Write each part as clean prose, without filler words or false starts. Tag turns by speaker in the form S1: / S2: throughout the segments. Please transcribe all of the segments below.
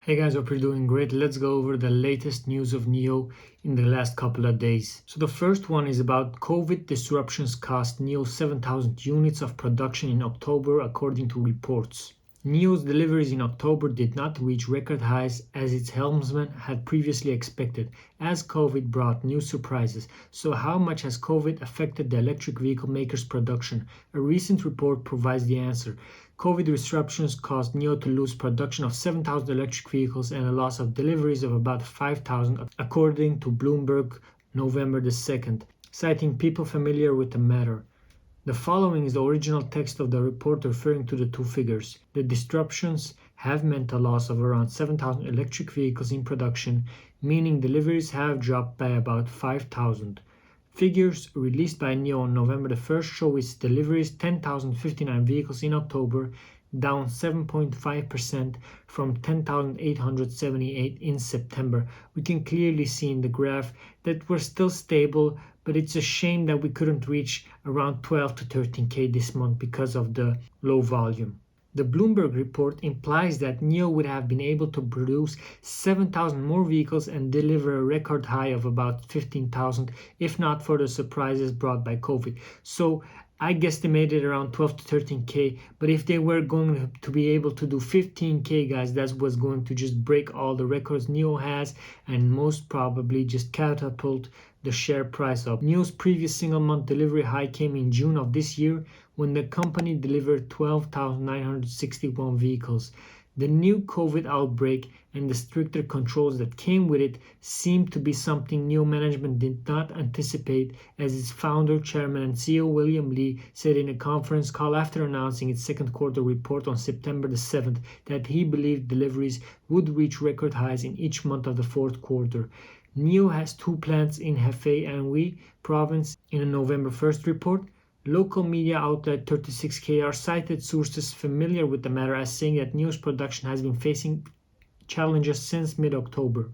S1: Hey guys, hope you're doing great. Let's go over the latest news of NIO in the last couple of days. So the first one is about COVID disruptions cost NIO 7,000 units of production in October according to reports. NIO's deliveries in October did not reach record highs as its helmsman had previously expected, as COVID brought new surprises. So how much has COVID affected the electric vehicle makers' production? A recent report provides the answer. COVID disruptions caused NIO to lose production of 7,000 electric vehicles and a loss of deliveries of about 5,000, according to Bloomberg November the 2nd, citing people familiar with the matter. The following is the original text of the report referring to the two figures. The disruptions have meant a loss of around 7,000 electric vehicles in production, meaning deliveries have dropped by about 5,000. Figures released by NIO on November the 1st show its deliveries 10,059 vehicles in October, down 7.5% from 10,878 in September. We can clearly see in the graph that we're still stable, but it's a shame that we couldn't reach around 12 to 13K this month because of the low volume. The Bloomberg report implies that NIO would have been able to produce 7,000 more vehicles and deliver a record high of about 15,000 if not for the surprises brought by COVID. So I guesstimated around 12 to 13K, but if they were going to be able to do 15K, guys, that was going to just break all the records NIO has and most probably just catapult the share price up. NIO's previous single month delivery high came in June of this year when the company delivered 12,961 vehicles. The new COVID outbreak and the stricter controls that came with it seemed to be something NIO management did not anticipate, as its founder, chairman, and CEO William Li said in a conference call after announcing its second quarter report on September the 7th that he believed deliveries would reach record highs in each month of the fourth quarter. NIO has two plants in Hefei and Anhui province. In a November 1st report, local media outlet 36KR cited sources familiar with the matter as saying that NIO's production has been facing challenges since mid-October.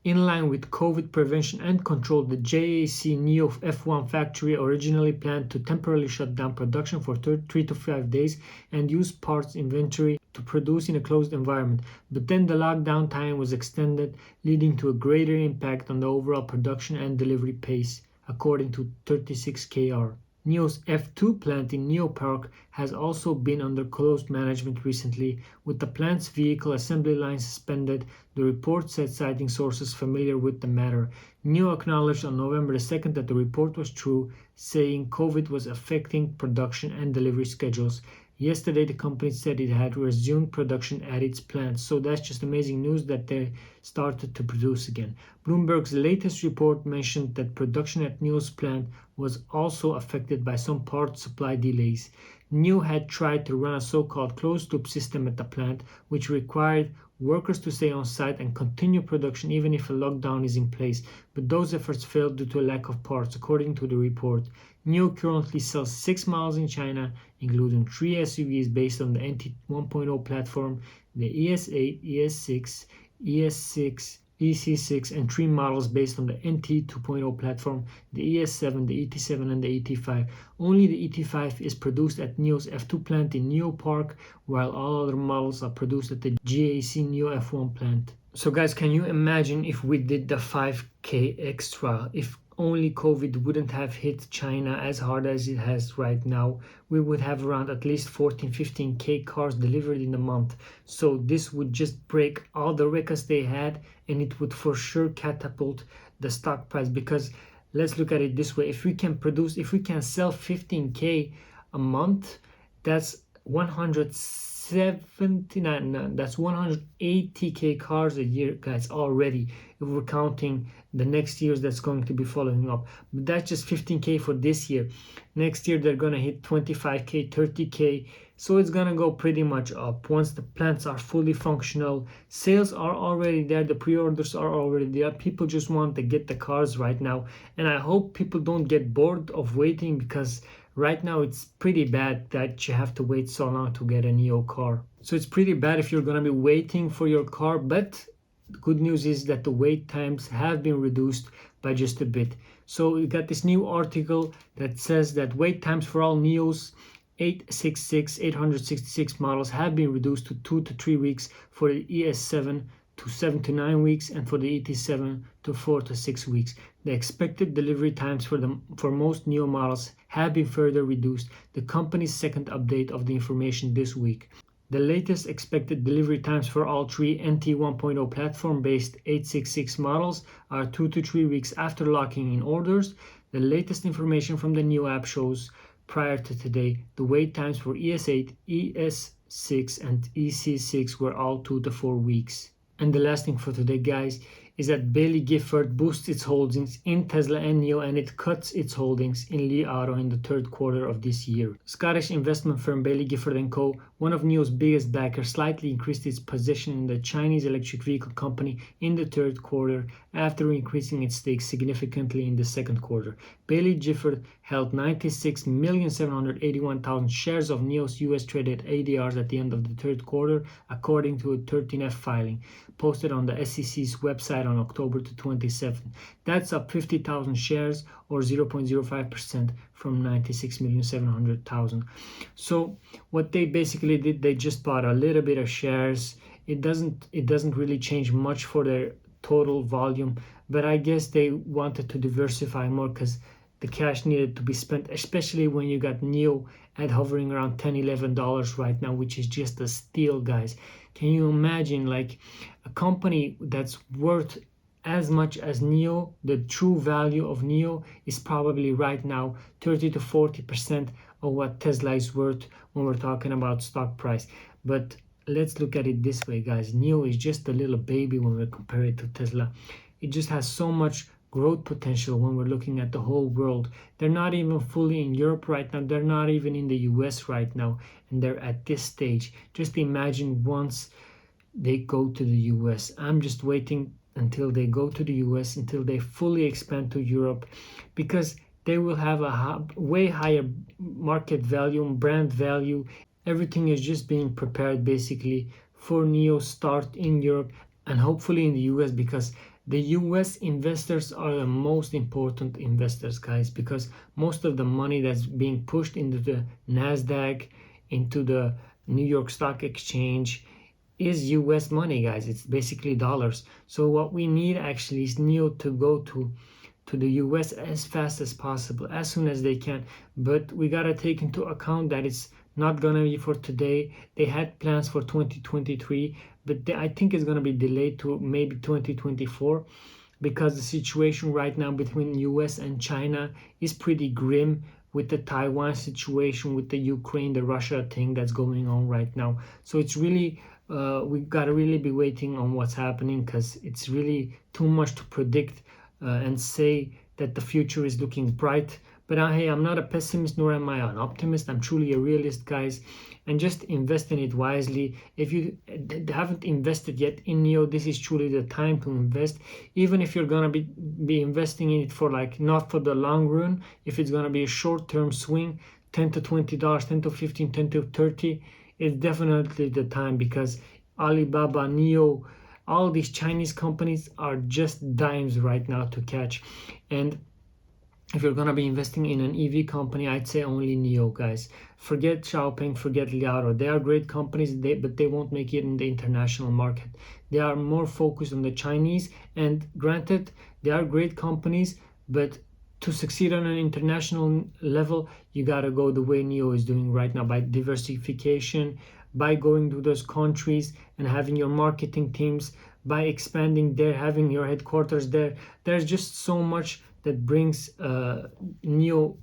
S1: In line with COVID prevention and control, the JAC NIO F1 factory originally planned to temporarily shut down production for 3 to 5 days and use parts inventory to produce in a closed environment, but then the lockdown time was extended, leading to a greater impact on the overall production and delivery pace, according to 36KR. NIO's F2 plant in NIO Park has also been under close management recently, with the plant's vehicle assembly line suspended, the report said, citing sources familiar with the matter. NIO acknowledged on November the 2nd that the report was true, saying COVID was affecting production and delivery schedules. Yesterday, the company said it had resumed production at its plants, so that's just amazing news that they started to produce again. Bloomberg's latest report mentioned that production at NIO's plant was also affected by some part supply delays. NIO had tried to run a so-called closed-loop system at the plant, which required workers to stay on site and continue production even if a lockdown is in place, but those efforts failed due to a lack of parts, according to the report. NIO currently sells 6 models in China, including 3 SUVs based on the NT 1.0 platform, the ES8, ES6, ES6, EC6, and 3 models based on the NT 2.0 platform, the ES7, the ET7, and the ET5. Only the ET5 is produced at NIO's F2 plant in NIO Park, while all other models are produced at the GAC NIO F1 plant. So guys, can you imagine if we did the 5K extra? If only COVID wouldn't have hit China as hard as it has right now, we would have around at least 14-15K cars delivered in a month. So this would just break all the records they had, and it would for sure catapult the stock price, because let's look at it this way. If we can sell 15K a month, that's 180K cars a year, guys, already, if we're counting the next years that's going to be following up. But that's just 15K for this year. Next year they're gonna hit 25K, 30K, so it's gonna go pretty much up once the plants are fully functional. Sales are already there, the pre-orders are already there. People just want to get the cars right now, and I hope people don't get bored of waiting, because right now it's pretty bad that you have to wait so long to get a NIO car. So it's pretty bad if you're gonna be waiting for your car, but the good news is that the wait times have been reduced by just a bit. So we got this new article that says that wait times for all NIOs 866 models have been reduced to 2 to 3 weeks for the ES7 to 7 to 9 weeks, and for the ET7 to 4 to 6 weeks. The expected delivery times for most NIO models have been further reduced, the company's second update of the information this week. The latest expected delivery times for all three NT 1.0 platform-based 866 models are 2 to 3 weeks after locking in orders. The latest information from the NIO app shows prior to today, the wait times for ES8, ES6, and EC6 were all 2 to 4 weeks. And the last thing for today, guys, is that Bayley Gifford boosts its holdings in Tesla and NIO, and it cuts its holdings in Li Auto in the third quarter of this year. Scottish investment firm Bayley Gifford & Co., one of NIO's biggest backers, slightly increased its position in the Chinese electric vehicle company in the third quarter after increasing its stake significantly in the second quarter. Bayley Gifford held 96,781,000 shares of NIO's US traded ADRs at the end of the third quarter, according to a 13F filing posted on the SEC's website on October 27. That's up 50,000 shares or 0.05% from 96,700,000. So what they basically did, they just bought a little bit of shares. It doesn't really change much for their total volume, but I guess they wanted to diversify more because the cash needed to be spent, especially when you got NIO at hovering around $10-11 right now, which is just a steal, guys. Can you imagine, like, a company that's worth as much as NIO? The true value of NIO is probably right now 30 to 40% of what Tesla is worth when we're talking about stock price. But let's look at it this way, guys. NIO is just a little baby when we compare it to Tesla. It just has so much growth potential when we're looking at the whole world. They're not even fully in Europe right now. They're not even in the US right now, and they're at this stage. Just imagine once they go to the US. I'm just waiting until they go to the US, until they fully expand to Europe, because they will have a way higher market value, brand value. Everything is just being prepared basically for NIO start in Europe and hopefully in the US, because the US investors are the most important investors, guys, because most of the money that's being pushed into the NASDAQ, into the New York Stock Exchange, is US money, guys. It's basically dollars. So what we need actually is NIO to go to the US as fast as possible, as soon as they can. But we got to take into account that it's not going to be for today. They had plans for 2023, but I think it's going to be delayed to maybe 2024, because the situation right now between US and China is pretty grim, with the Taiwan situation, with the Ukraine, the Russia thing that's going on right now. So it's really, we've got to really be waiting on what's happening, because it's really too much to predict and say that the future is looking bright. But hey, I'm not a pessimist, nor am I an optimist. I'm truly a realist, guys, and just invest in it wisely. If you haven't invested yet in NIO, this is truly the time to invest. Even if you're gonna be investing in it for, like, not for the long run, if it's gonna be a short-term swing, $10 to $20, 10 to 15, 10 to 30, it's definitely the time, because Alibaba, NIO, all these Chinese companies are just dimes right now to catch. And if you're going to be investing in an EV company, I'd say only NIO, guys. Forget Xiaopeng, forget Li Auto. They are great companies, but they won't make it in the international market. They are more focused on the Chinese, and granted, they are great companies, but to succeed on an international level, you got to go the way NIO is doing right now, by diversification, by going to those countries and having your marketing teams, by expanding there, having your headquarters there. There's just so much that brings NIO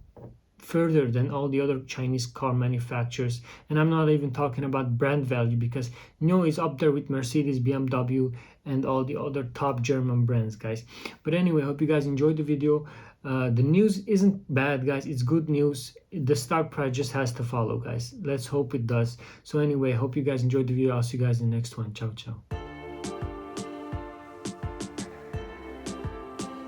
S1: further than all the other Chinese car manufacturers. And I'm not even talking about brand value, because NIO is up there with Mercedes, BMW, and all the other top German brands, guys. But anyway, hope you guys enjoyed the video. The news isn't bad, guys. It's good news. The stock price just has to follow, guys. Let's hope it does. So anyway, hope you guys enjoyed the video. I'll see you guys in the next one. Ciao, ciao.